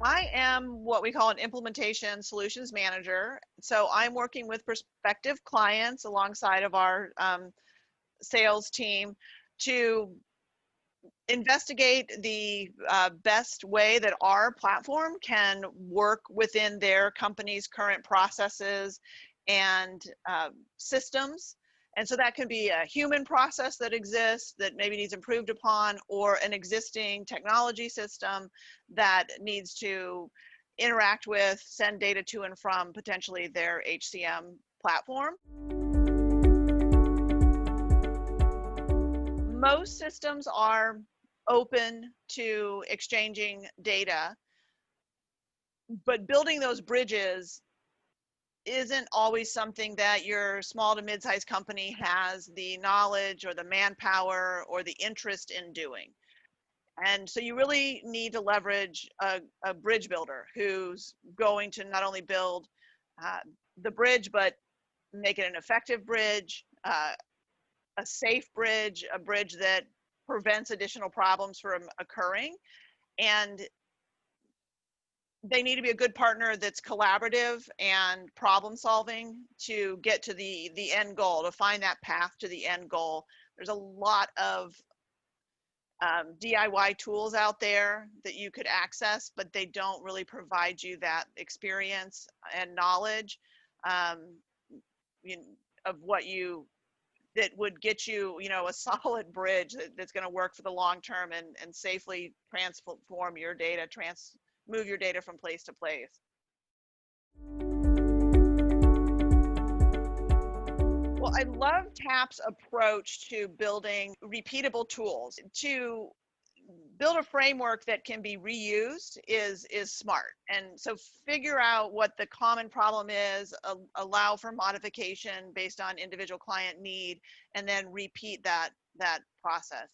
I am what we call an implementation solutions manager. So I'm working with prospective clients alongside of our sales team to investigate the best way that our platform can work within their company's current processes and systems. And so that can be a human process that exists that maybe needs improved upon, or an existing technology system that needs to interact with, send data to and from potentially their HCM platform. Most systems are open to exchanging data, but building those bridges isn't always something that your small to mid-sized company has the knowledge or the manpower or the interest in doing. And so you really need to leverage a bridge builder who's going to not only build the bridge, but make it an effective bridge, a safe bridge, a bridge that prevents additional problems from occurring. And they need to be a good partner that's collaborative and problem solving to get to the end goal, to find that path to the end goal. There's a lot of DIY tools out there that you could access, but they don't really provide you that experience and knowledge of what you that would get you, a solid bridge that's going to work for the long term and safely transform your data, move your data from place to place. Well, I love TAP's approach to building repeatable tools. To build a framework that can be reused is smart. And so figure out what the common problem is, allow for modification based on individual client need, and then repeat that process.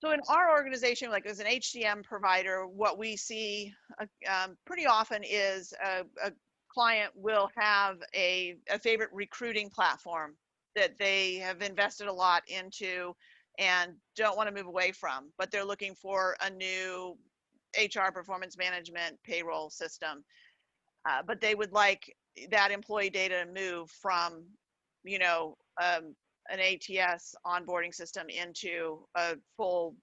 So in our organization, like as an HCM provider, what we see pretty often is a client will have a favorite recruiting platform that they have invested a lot into and don't want to move away from, but they're looking for a new HR performance management payroll system. But they would like that employee data to move from, an ATS onboarding system into a full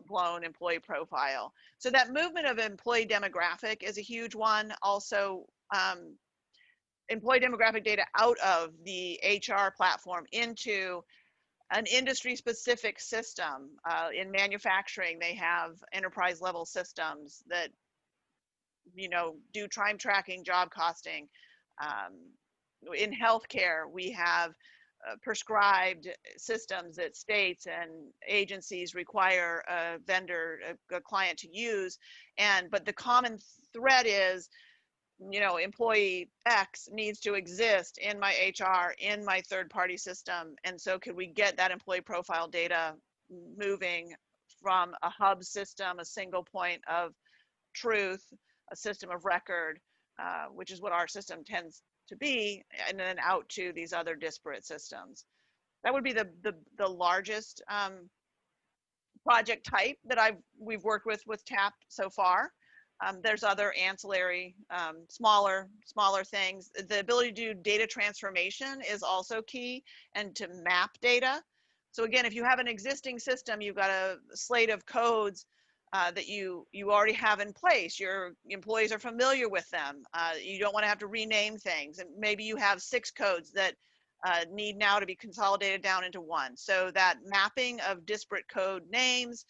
blown employee profile. So that movement of employee demographic is a huge one. Also, employee demographic data out of the HR platform into an industry specific system. In manufacturing, they have enterprise level systems that, do time tracking, job costing. In healthcare, we have prescribed systems that states and agencies require a vendor, a client to use. But the common thread is, employee X needs to exist in my HR, in my third-party system. And so could we get that employee profile data moving from a hub system, a single point of truth, a system of record, which is what our system tends to be, and then out to these other disparate systems. That would be the largest project type that we've worked with TAP so far. There's other ancillary, smaller things. The ability to do data transformation is also key, and to map data. So again, if you have an existing system, you've got a slate of codes that you already have in place. Your employees are familiar with them. You don't want to have to rename things. And maybe you have 6 codes that need now to be consolidated down into one. So that mapping of disparate code names,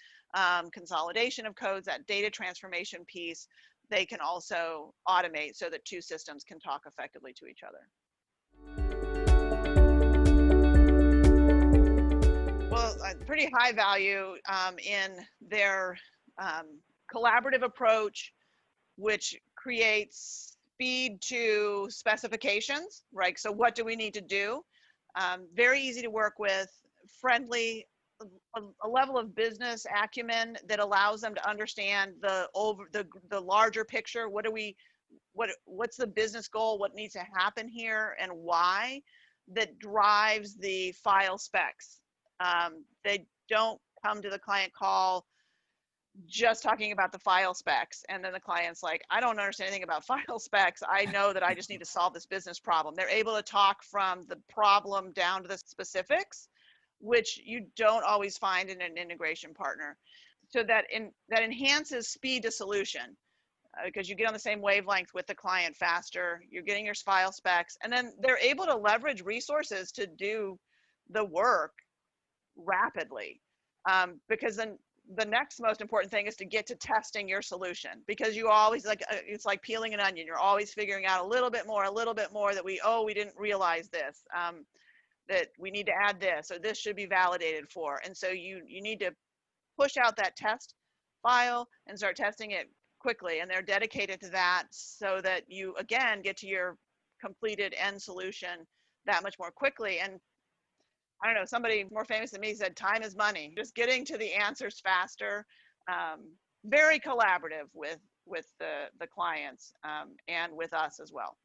consolidation of codes, that data transformation piece, they can also automate so that 2 systems can talk effectively to each other. Well, pretty high value in their collaborative approach, which creates speed to specifications, right? So what do we need to do? Very easy to work with, friendly, a level of business acumen that allows them to understand the larger picture. What's the business goal? What needs to happen here and why? That drives the file specs. They don't come to the client call just talking about the file specs, and then the client's like, I don't understand anything about file specs. I know that I just need to solve this business problem. They're able to talk from the problem down to the specifics, which you don't always find in an integration partner. So that enhances speed to solution, because you get on the same wavelength with the client faster. You're getting your file specs, and then they're able to leverage resources to do the work rapidly, because then the next most important thing is to get to testing your solution, because you always, like, it's like peeling an onion. You're always figuring out a little bit more that we didn't realize this, that we need to add this, or this should be validated for. And so you need to push out that test file and start testing it quickly, and they're dedicated to that, so that you again get to your completed end solution that much more quickly. And I don't know, somebody more famous than me said, time is money. Just getting to the answers faster. Very collaborative with the clients, and with us as well.